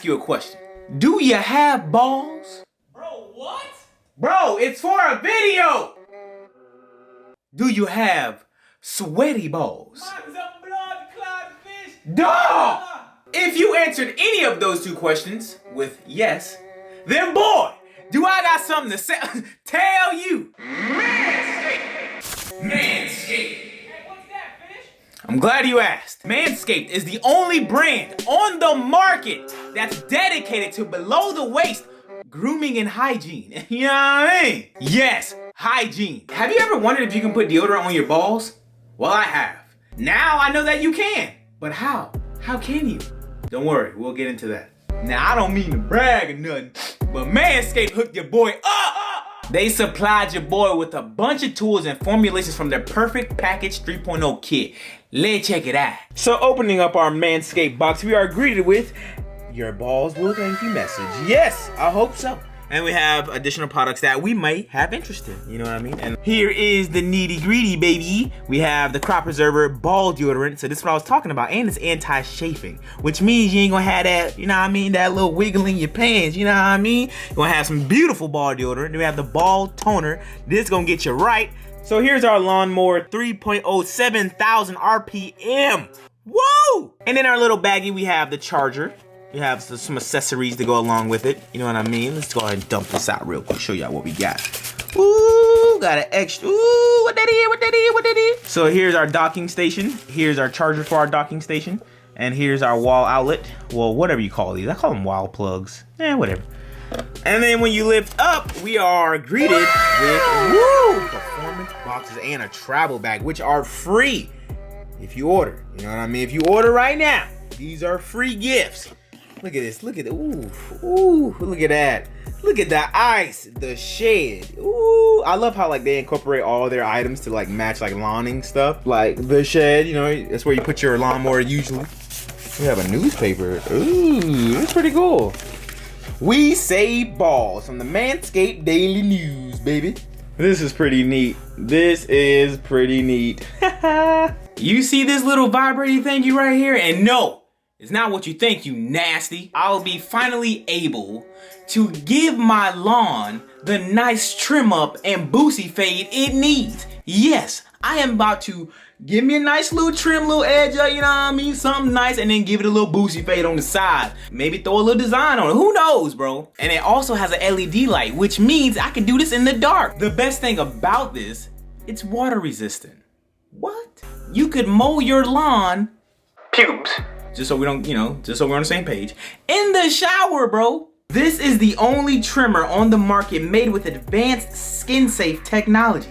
ask you a question. Do you have balls? Bro, what? Bro, it's for a video! Do you have sweaty balls? Man's a blood-clot fish. Duh! If you answered any of those two questions with yes, then boy, do I got something to say, tell you. Manscaped. Hey, what's that, fish? I'm glad you asked. Manscaped is the only brand on the market that's dedicated to below the waist grooming and hygiene. You know what I mean? Yes, hygiene. Have you ever wondered if you can put deodorant on your balls? Well, I have. Now I know that you can. But how? How can you? Don't worry, we'll get into that. Now, I don't mean to brag or nothing, but Manscaped hooked your boy up. They supplied your boy with a bunch of tools and formulations from their Perfect Package 3.0 kit. Let's check it out. So opening up our Manscaped box, we are greeted with your balls will thank you message. Yes, I hope so. And we have additional products that we might have interest in. You know what I mean? And here is the nitty gritty, baby. We have the Crop Preserver Ball Deodorant. So this is what I was talking about. And it's anti-chafing, which means you ain't gonna have that, you know what I mean, that little wiggle in your pants, you know what I mean? You're gonna have some beautiful ball deodorant. Then we have the Ball Toner. This is gonna get you right. So here's our Lawnmower 3.0 7,000 RPM. Woo! And in our little baggie, we have the charger. We have some accessories to go along with it. You know what I mean? Let's go ahead and dump this out real quick. Show y'all what we got. Ooh, got an extra. Ooh, what that is, what that is, what that is. So here's our docking station. Here's our charger for our docking station. And here's our wall outlet. Well, whatever you call these. I call them wall plugs. Whatever. And then when you lift up, we are greeted with performance boxes and a travel bag, which are free if you order. You know what I mean? If you order right now, these are free gifts. Look at this, look at it, ooh, look at that. Look at the ice, the shed, ooh. I love how like they incorporate all their items to like match like lawning stuff. Like the shed, you know, that's where you put your lawnmower usually. We have a newspaper, ooh, it's pretty cool. We save balls from the Manscaped Daily News, baby. This is pretty neat. This is pretty neat. You see this little vibrating thingy right here? And no, it's not what you think, you nasty. I'll be finally able to give my lawn the nice trim up and boosie fade it needs. Yes, I am about to give me a nice little trim, little edge up, you know what I mean? Something nice, and then give it a little boosie fade on the side. Maybe throw a little design on it, who knows, bro? And it also has an LED light, which means I can do this in the dark. The best thing about this, it's water resistant. What? You could mow your lawn, pubes, just so we don't, you know, just so we're on the same page, in the shower, bro. This is the only trimmer on the market made with advanced skin-safe technology.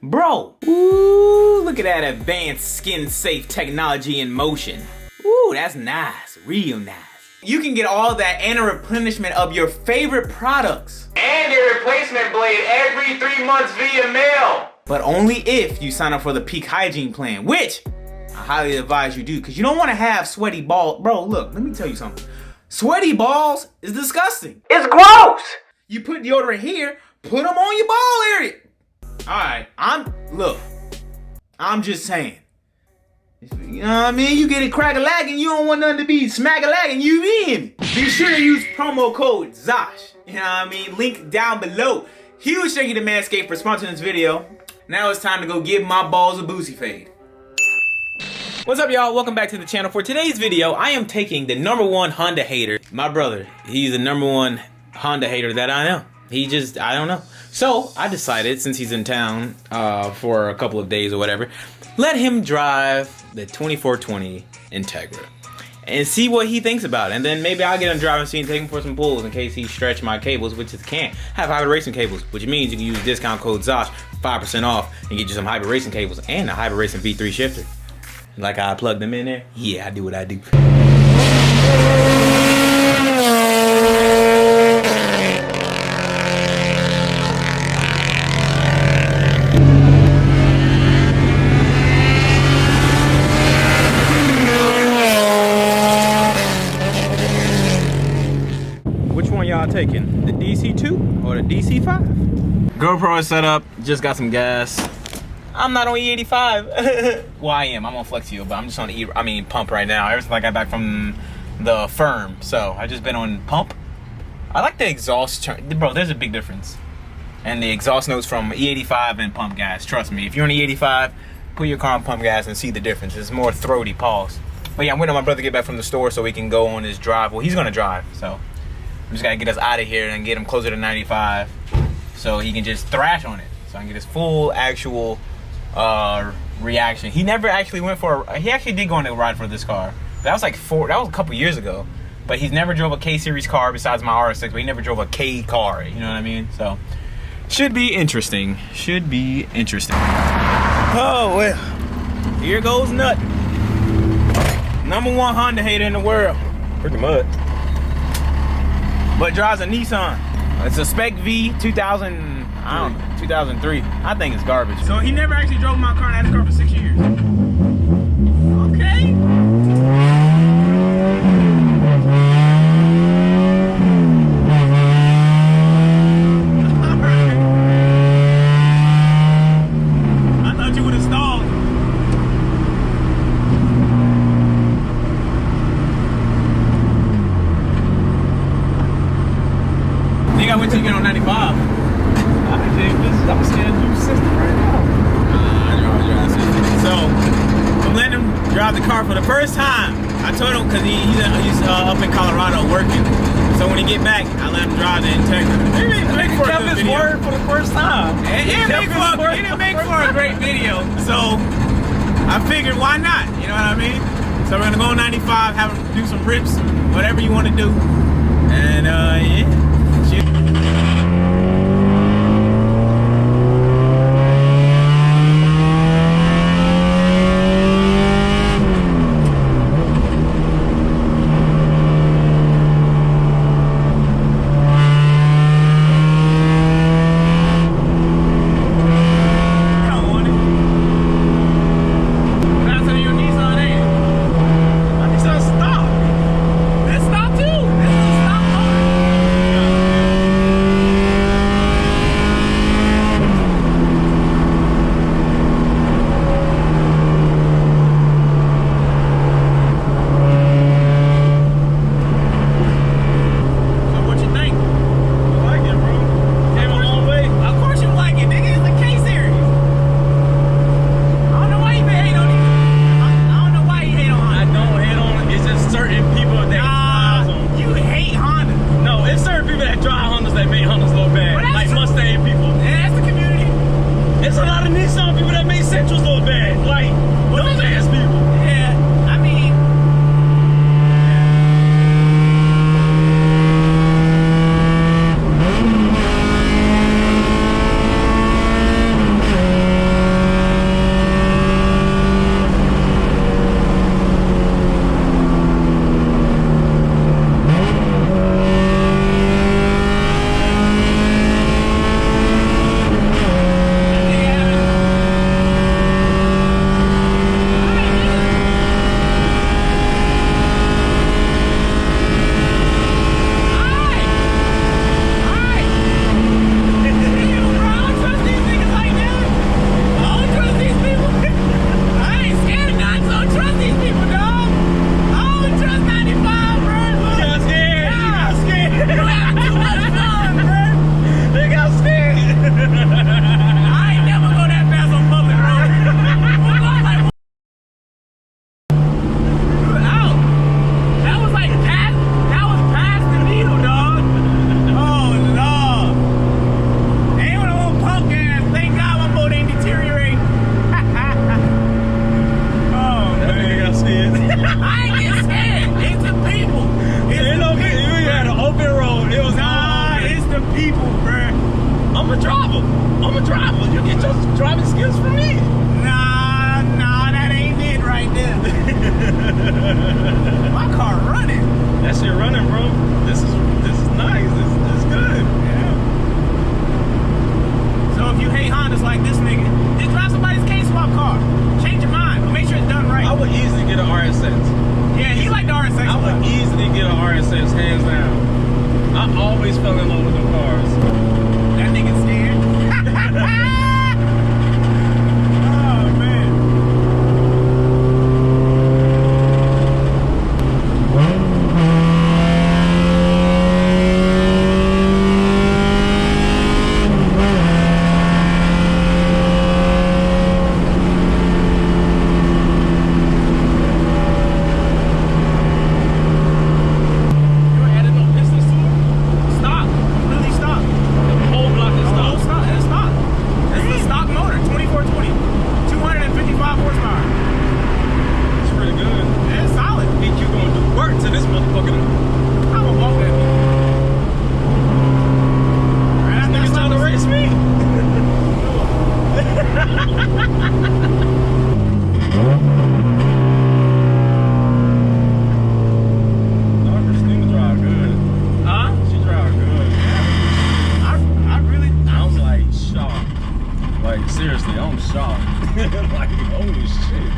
Bro, ooh, look at that advanced skin-safe technology in motion. Ooh, that's nice, real nice. You can get all that and a replenishment of your favorite products. And a replacement blade every 3 months via mail. But only if you sign up for the Peak Hygiene Plan, which I highly advise you do, because you don't want to have sweaty balls. Bro, look, let me tell you something. Sweaty balls is disgusting. It's gross. You put deodorant here, put them on your ball area. All right, I'm just saying. You know what I mean? You get it crack-a-lagging, you don't want nothing to be smack-a-lagging, you in. Be sure to use promo code Zosh. You know what I mean? Link down below. Huge thank you to Manscaped for sponsoring this video. Now it's time to go give my balls a boosie fade. What's up, y'all? Welcome back to the channel. For today's video, I am taking the #1 Honda hater. My brother, he's the #1 Honda hater that I know. I don't know. So I decided, since he's in town for a couple of days or whatever, let him drive the 2420 Integra and see what he thinks about it. And then maybe I'll get him driving, see and take him for some pulls in case he stretch my cables, which it can't. Have hybrid racing cables, which means you can use discount code Zosh, 5% off, and get you some hybrid racing cables and a hybrid racing V3 shifter. Like I plugged them in there? Yeah, I do what I do. Which one y'all taking? The DC2 or the DC5? GoPro is set up, just got some gas. I'm not on E85. Well, I am. I'm on flex fuel, but I'm just on pump right now. Ever since I got back from the firm. So I just been on pump. I like the exhaust, bro. There's a big difference. And the exhaust notes from E85 and pump gas. Trust me, if you're on E85, put your car on pump gas and see the difference. It's more throaty. Pause. But yeah, I'm waiting on my brother to get back from the store so we can go on his drive. Well, he's gonna drive, so I'm just gotta get us out of here and get him closer to 95 so he can just thrash on it. So I can get his full actual reaction. He never actually went for he actually did go on a ride for this car. That was like that was a couple years ago. But he's never drove a K series car besides my RS6, but he never drove a K car, you know what I mean? So should be interesting. Should be interesting. Oh well. Here goes Nut. #1 Honda hater in the world. Pretty much. But drives a Nissan. It's a Spec V 2000, I don't know, 2003. I think it's garbage. So he never actually drove my car and I had his car for 6 years. Okay. I thought you would have stalled. You gotta wait till you get on 95. I'm scared of your system right now. So, I'm letting him drive the car for the first time. I told him, because he's up in Colorado working. So when he get back, I let him drive the Integra. He didn't for a good video. Word for the first time. It didn't make for a great video. So, I figured, why not? You know what I mean? So we're gonna go on 95, have him do some rips, whatever you want to do. And yeah. Like, seriously, I'm shocked. Like, holy shit.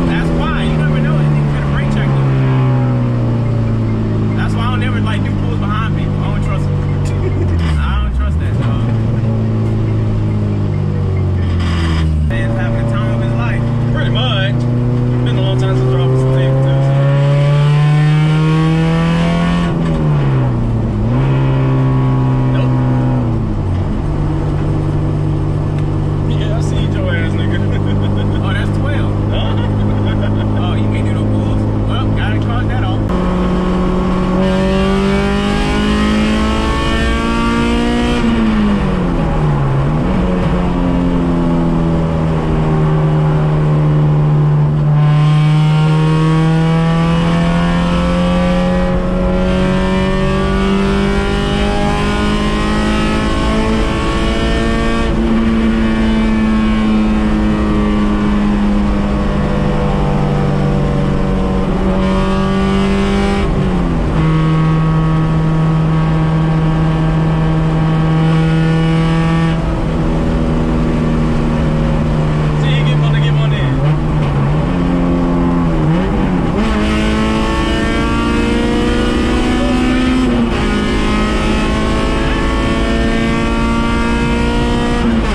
That's why you never know. They could have brake checked them. That's why I don't never like do pulls behind people. I don't trust them. I don't trust that dog. Man's having the time of his life. Pretty much. It's been a long time since I dropped some tape, too. Nope. Yeah, I see your ass, nigga. Oh, that's 12. Oh, you can't do no pulls. Well, gotta cross that off. See, you get one in.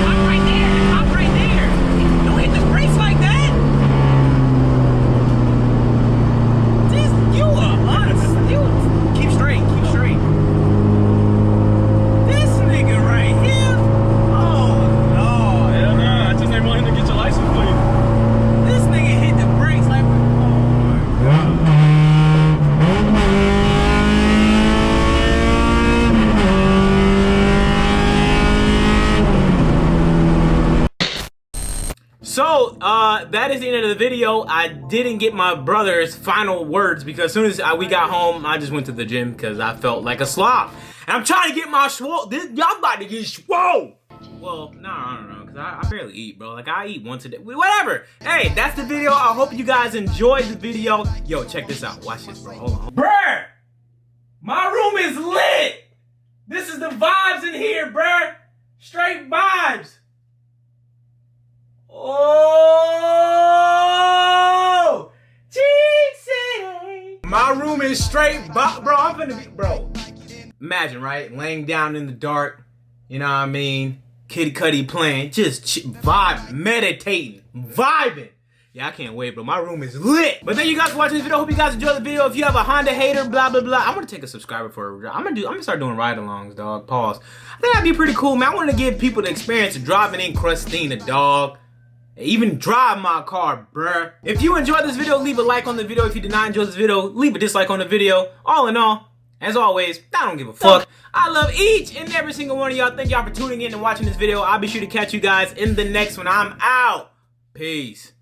I'm right there. I'm right there. Don't hit the brakes like that. You keep straight. Keep straight. This nigga right here. Oh Lord. Hell nah, I just ain't want him to get your license plate. This nigga hit the brakes like. Oh my God. So, that is the end of the video. I didn't get my brother's final words because as soon as we got home, I just went to the gym because I felt like a slob. And I'm trying to get my swole. Y'all about to get swole. Well, no, I don't know, because I barely eat, bro. Like, I eat once a day. Whatever. Hey, that's the video. I hope you guys enjoyed the video. Yo, check this out. Watch this, bro. Hold on. Bruh! My room is lit! This is the vibes in here, bruh! Straight vibes! Oh! G-City! My room is straight, bro. I'm finna be, bro. Imagine, right? Laying down in the dark. You know what I mean? Kid Cudi playing. Just vibe, meditating, vibing. Yeah, I can't wait, bro. My room is lit. But thank you guys for watching this video. Hope you guys enjoyed the video. If you have a Honda hater, blah, blah, blah. I'm gonna take a subscriber for I'm gonna start doing ride-alongs, dog. Pause. I think that'd be pretty cool, man. I want to give people the experience of driving in Christina, dog. Even drive my car, bruh. If you enjoyed this video, leave a like on the video. If you did not enjoy this video, leave a dislike on the video. All in all, as always, I don't give a fuck. I love each and every single one of y'all. Thank y'all for tuning in and watching this video. I'll be sure to catch you guys in the next one. I'm out. Peace.